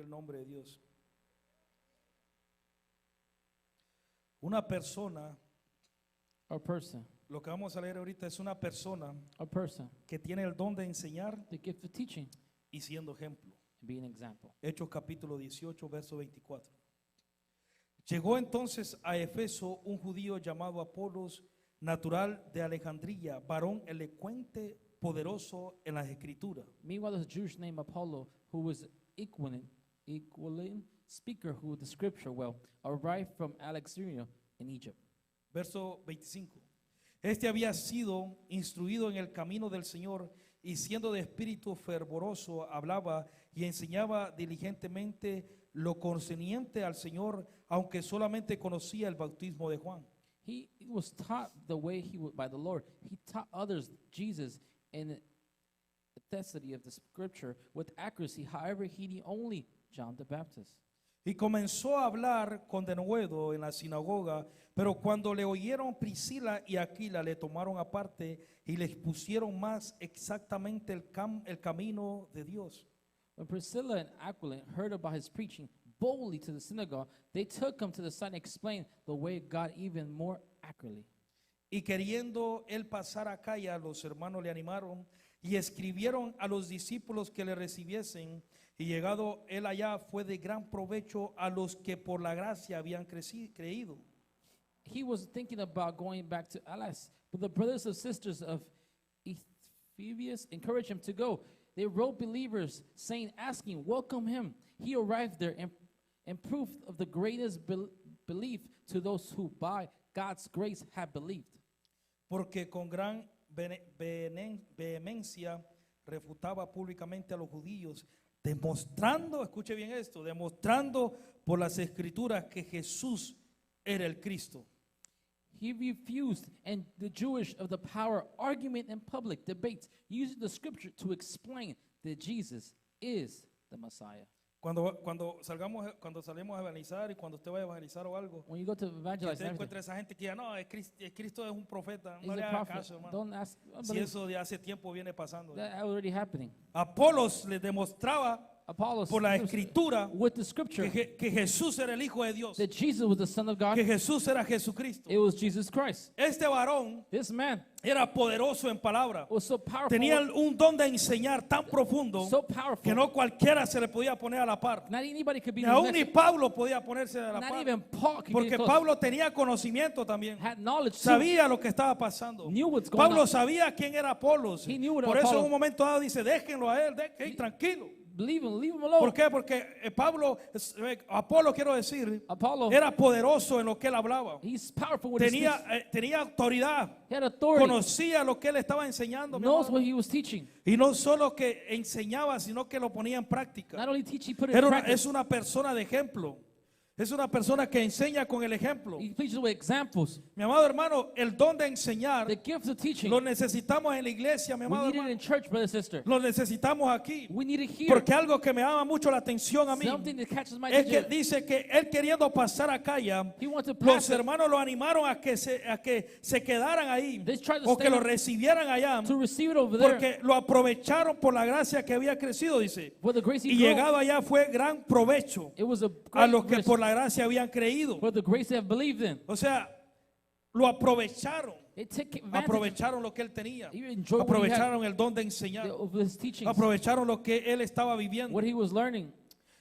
el nombre de Dios. Una persona, A person. lo que vamos a leer ahorita es una persona A person. que tiene el don de enseñar The gift of teaching y siendo ejemplo. and be an example. Hechos capítulo 18, verso 24. Llegó entonces a Efeso un judío llamado Apolos, natural de Alejandría, varón elocuente, poderoso en las escrituras. Meanwhile, there's a Jewish named Apollo who was equivalent speaker who the scripture well, arrived from Alexandria in Egypt. Verso 25. Este había sido instruido en el camino del Señor y siendo de espíritu fervoroso hablaba y enseñaba diligentemente lo concerniente al Señor, aunque solamente conocía el bautismo de Juan. He was taught the way he would by the Lord. He taught others Jesus in the authenticity of the scripture with accuracy. However, he knew only John the Baptist. Y comenzó a hablar con denuedo en la sinagoga, pero cuando le oyeron Priscila y Aquila le tomaron aparte y le expusieron más exactamente el camino de Dios. When Priscilla and Aquila heard about his preaching boldly to the synagogue, they took him to the side and explained the way of God even more accurately. Y queriendo él pasar a Acaya, los hermanos le animaron y escribieron a los discípulos que le recibiesen. Y llegado él allá fue de gran provecho a los que por la gracia habían creído. He was thinking about going back to Alas, but the brothers and sisters of Ephesus encouraged him to go. They wrote believers saying, asking, welcome him. He arrived there and proof of the greatest belief to those who by God's grace have believed. Porque con gran vehemencia refutaba públicamente a los judíos, demostrando, escuche bien esto, demostrando por las escrituras que Jesús era el Cristo. He refused and the Jewish of the power argument and public debates using the scripture to explain that Jesus is the Messiah. Cuando salimos a evangelizar y cuando usted vaya a evangelizar o algo, When you go to que evangelize, usted encuentre esa gente que diga, no, Cristo es un profeta, he's no le a haga prophet. caso, hermano. Don't ask. Si eso de hace tiempo viene pasando. That already happening. Apolos le demostraba Apollos por la escritura with the scripture que Jesús era el Hijo de Dios, that Jesus was the Son of God. que Jesús era Jesucristo. It was Jesus Christ. Este varón This man era poderoso en palabra. was so powerful. Tenía un don de enseñar tan profundo So powerful. que no cualquiera se le podía poner a la par. Not anybody could be Ni the aún next. ni Pablo podía ponerse a la Not par. even Paul could Porque get close. Pablo tenía conocimiento también. Had knowledge too. Sabía lo que estaba pasando. Knew what's going Pablo on. sabía quién era Apolos. He knew what Por eso Apollos- en un momento dado dice, déjenlo a él, tranquilo. Leave him alone. ¿Por qué? Porque Apolo, quiero decir, Apollo, era poderoso en lo que él hablaba. he's powerful with his speech. Tenía autoridad. He had authority. Conocía lo que él estaba enseñando. Mi Knows hermano. what he was teaching. Y no solo que enseñaba, sino que lo ponía en práctica. Not only teach, he put it in practice. Es una persona de ejemplo. Es una persona que enseña con el ejemplo. He preaches with examples. Mi amado hermano, el don de enseñar The gift of teaching. lo necesitamos en la iglesia, mi We amado need it hermano. in church, brother, sister. Lo necesitamos aquí. We need it here. Porque algo que me llama mucho la atención a mí Something that catches my es que attention. dice que él queriendo pasar acá ya, He wanted to los pass it. hermanos lo animaron a que se quedaran ahí They tried to o que stay lo recibieran allá to receive it over there. porque lo aprovecharon por la gracia que había crecido, dice. For the grace he Y grew, llegado allá fue gran provecho it was a a great los que risk. por la gracia habían creído. For the grace they have believed in. O sea, lo aprovecharon. They take advantage Aprovecharon lo que él tenía. You enjoy what he had. Aprovecharon el don de enseñar. Of his teachings. Aprovecharon lo que él estaba viviendo. What he was learning.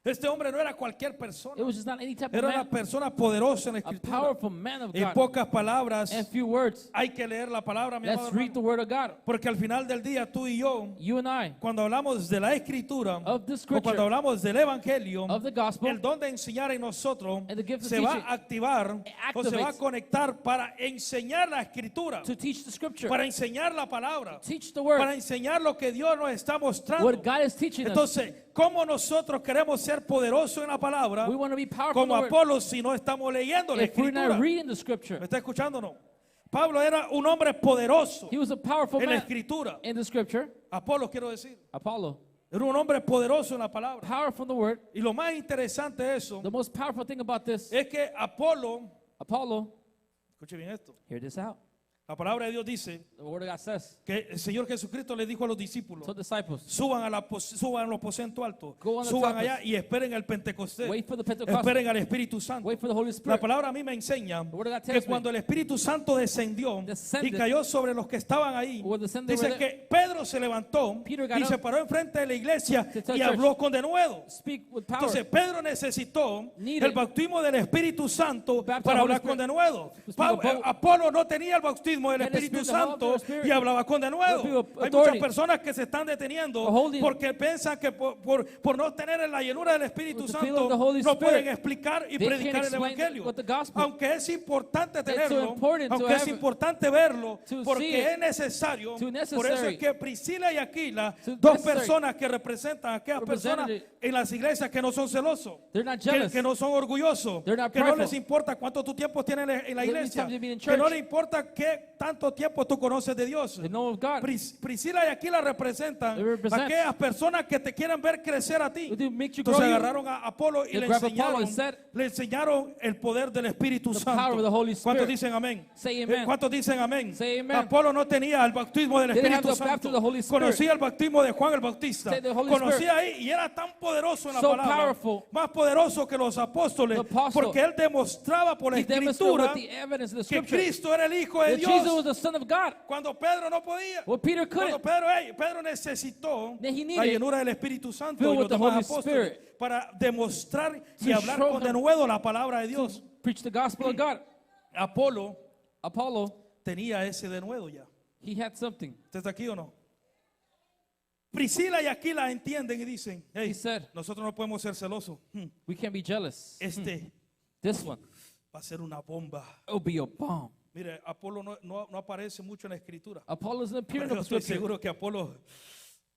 Este hombre no era cualquier persona. It was just not any type of Era una man. persona poderosa en la A escritura. powerful man of En God. pocas palabras, And few words. hay que leer la palabra, mi amado Let's read the hermano. word of God. Porque al final del día, tú y yo, You and I, cuando hablamos de la escritura, Of the o scripture, cuando hablamos del evangelio, of the gospel, el don de enseñar en nosotros and the gift of se va teaching a activar o se va a activates conectar para enseñar la escritura, to teach the scripture, para enseñar la palabra, teach the word, para enseñar lo que Dios nos está mostrando. what God is teaching us. Entonces, ¿cómo nosotros queremos ser poderosos en la palabra We want to be powerful in como the word. Apolos si no estamos leyendo la If we're escritura? not reading the scripture, ¿Me está escuchando o no? Pablo era un hombre poderoso he was a powerful en la man escritura. in the scripture. Apolo, quiero decir, Apollo, era un hombre poderoso en la palabra. powerful in the word. Y lo más interesante de eso The most powerful thing about this, es que Apolo, Apollo, escuche bien esto, hear this out. La palabra de Dios dice The word of God says, que el Señor Jesucristo le dijo a los discípulos, so disciples, suban suban a los aposentos altos, Go on the suban toppers. allá y esperen el Pentecostés, wait for the Pentecost, esperen al Espíritu Santo. wait for the Holy La Spirit. palabra a mí me enseña The word of God que tells me, cuando el Espíritu Santo descendió y Descended. cayó sobre los que estaban ahí, When descended dice over que Pedro se levantó Peter got y se up paró enfrente de la iglesia to tell y church. habló con denuedo. Speak with power. Entonces Pedro necesitó Needed el bautismo del Espíritu Santo baptism para of the hablar Holy con denuedo. speak of bold- Apolo no tenía el bautismo del And the Espíritu Spirit, the Holy Santo Spirit, y hablaba con denuedo. the people, Hay muchas authority, personas que se están deteniendo holding- porque piensan que por no tener la llenura del Espíritu With the fill Santo of the Holy no Spirit, pueden explicar y they predicar can't el explain Evangelio. what the gospel. Aunque es importante so tenerlo, important to aunque es have it, importante verlo, to see porque it, es necesario. too Por eso necessary, es que Priscila y Aquila, too dos necessary, personas que representan a aquellas personas representative, en las iglesias que no son celosos, they're not que, jealous. que no son orgullosos, They're not que no prideful. les importa cuánto tu tiempo tienes en la How many iglesia, times you've been in que no church. le importa qué tanto tiempo tú conoces de Dios. They know of God. Priscila y Aquila representan They represent- a aquellas personas que te quieren ver crecer a ti. They make you Entonces grow you. agarraron a Apolo y They le grab Apollo enseñaron, and said, le enseñaron el poder del Espíritu the Santo. power of the Holy ¿Cuántos Spirit. dicen amén? Say amen. ¿Cuántos dicen amén? Say amen. Apolo no tenía el bautismo del They didn't have Espíritu the baptism Santo. of the Holy Spirit. Conocía el bautismo de Juan el Bautista. Say the Holy Conocía ahí y era tan poderoso en la So palabra, powerful. más poderoso que los apóstoles, The apostle. porque él demostraba por la He demonstrated escritura with the evidence of the que scripture Cristo era el Hijo de that Jesus was Dios. the Son of God. Cuando Pedro no podía. Well, Peter Cuando couldn't. Pedro necesitó That he la needed llenura del Espíritu Santo filled y los with the demás Holy apóstoles Spirit para demostrar y to hablar show con him- denuedo la palabra de Dios. Preach the gospel of God. Apolo Apollo, tenía ese denuedo ya. he had something. ¿Usted está aquí o no? Priscila y Aquila entienden y dicen, hey, He said, nosotros no podemos ser celosos. we can't be jealous. Este This one, va a ser una bomba. it'll be a bomb. Mire, Apolo no aparece mucho en la escritura. Apollo doesn't appear Pero in yo the estoy scripture. seguro que Apolo,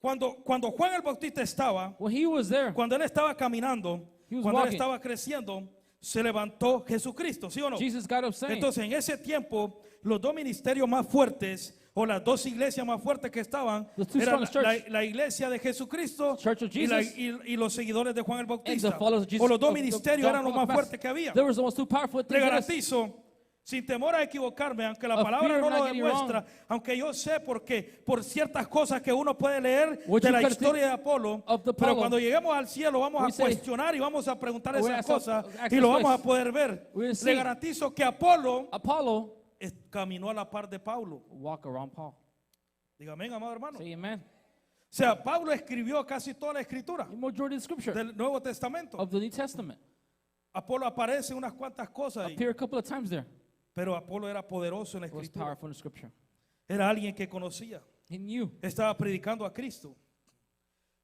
cuando Juan el Bautista estaba, When he was there, cuando él estaba caminando, He was cuando él walking. estaba creciendo, se levantó Jesucristo, ¿sí o no? Jesus got up saying, Entonces, en ese tiempo, los dos ministerios más fuertes o las dos iglesias más fuertes que estaban The two eran strongest church. la iglesia de Jesucristo Church of y, Jesus. y los seguidores de Juan el and the Bautista. followers of Jesus. O los dos of the ministerios eran los más Gospel fuertes que había. There was the most two powerful Le things. there was. garantizo, sin temor a equivocarme, aunque la Of palabra fear no of lo not getting demuestra, aunque yo sé por ciertas cosas que uno puede leer What de you la can historia de Apolo, of the pero Apollo, cuando lleguemos al cielo vamos we a say- cuestionar y vamos a preguntar We're esas gonna cosas ask y lo those vamos a questions. poder ver. We'll Le see. garantizo que Apolo Apollo caminó a la par de Pablo. walk around Paul. Dígame, amado hermano. Say amen. O sea, Pablo escribió casi toda la escritura The majority of the scripture del Nuevo Testamento. of the New Testament Apolo aparece unas cuantas cosas ahí, appear a couple of times there. pero Apolo era poderoso en la It was escritura. powerful in the scripture. Era alguien que conocía. He knew. Estaba predicando a Cristo.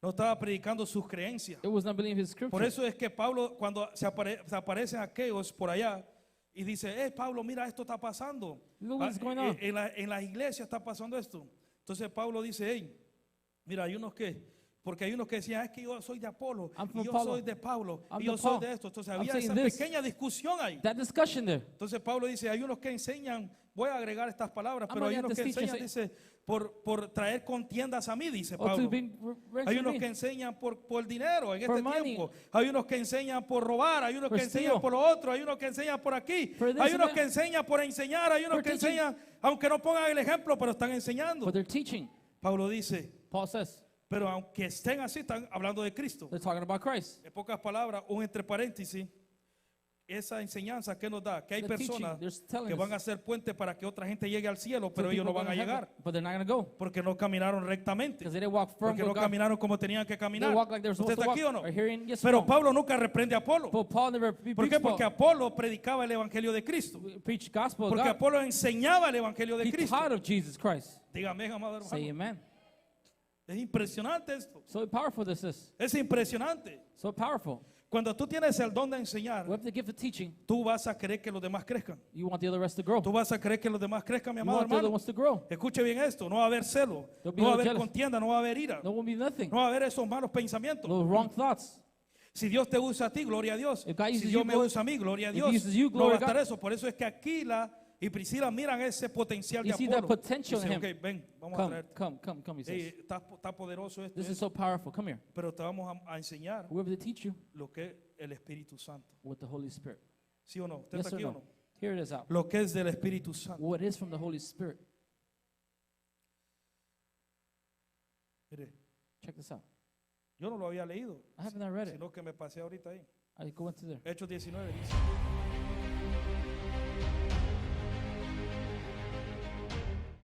No estaba predicando sus creencias. It was not believing his scripture. Por eso es que Pablo, cuando se aparecen aquellos por allá y dice, Pablo, mira, esto está pasando. Look what's going on. En la iglesia está pasando esto. Entonces Pablo dice, hey, mira, porque hay unos que decían, es que yo soy de Apolo, I'm y from yo Apollo. soy de Pablo, I'm y yo the soy Paul. de esto. Entonces I'm había saying esa this. pequeña discusión ahí. That discussion there. Entonces Pablo dice, hay unos que enseñan, voy a agregar estas palabras, I'm pero hay gonna unos add que this teaching, enseñan, dice, por traer contiendas a mí, dice Or to Pablo. be rent Hay from unos me. que enseñan por dinero en For este money. tiempo. Hay unos que enseñan por robar. Hay unos For que enseñan steal. por lo otro. Hay unos que enseñan por aquí. For this Hay and unos that. que enseñan por enseñar. Hay unos For que teaching. enseñan, aunque no pongan el ejemplo, pero están enseñando. But they're teaching. Pablo dice, Paul says pero aunque estén así, están hablando de Cristo. they're talking about Christ. En pocas palabras, un entre paréntesis, esa enseñanza que nos da, que hay The teaching, personas they're telling que us van a ser puente para que otra gente llegue al cielo, pero some ellos no people van a gonna llegar heaven, but they're not going to go porque no caminaron rectamente, because they didn't walk firm porque with no God. caminaron como tenían que They caminar. walk like they're ¿Usted supposed está to aquí walk. o no? Are hearing? Yes or Pero no? Pablo nunca reprende a Apolo. But Paul never ¿Por qué? rebukes Porque Paul. Apolo predicaba el evangelio de Cristo. Preach gospel of Porque God. Apolo enseñaba el evangelio de He Cristo. taught of Jesus Christ. Dígame, amado Say hermano. amen. Es impresionante esto. So powerful this is. Es impresionante. So powerful. Cuando tú tienes el don de enseñar, We have the gift of teaching. tú vas a querer que los demás crezcan. You want the other rest to grow. Tú vas a querer que los demás crezcan, mi You amado want the other hermano. ones to grow. Escuche bien esto. No va a haber celo. There'll be No va a no haber jealous. contienda. No va a haber ira. There won't be nothing. No va a haber esos malos pensamientos. No wrong thoughts. Si Dios te usa a ti, gloria a Dios. If God Si uses Dios you, me glory- usa a mí, gloria a if Dios. He uses you, No va a glory to estar God. eso. Por eso es que Aquila y Priscila miran ese potencial de You see that Apolo. potential in Dicen, him. ok, ven, vamos a Come, traer. come, he says. Está poderoso esto, This is so powerful. Come here. pero te vamos a enseñar We're able to teach you lo que es el Espíritu Santo. with the Holy Spirit. ¿Sí o no? ¿Usted Yes está or aquí o no? no? Hear this out. lo que es del Espíritu Santo. What is from the Holy Spirit? Mire, Check this out. yo no lo había leído, I haven't read it. sino que me pasé ahorita ahí. I go into there. Hechos 19 dice,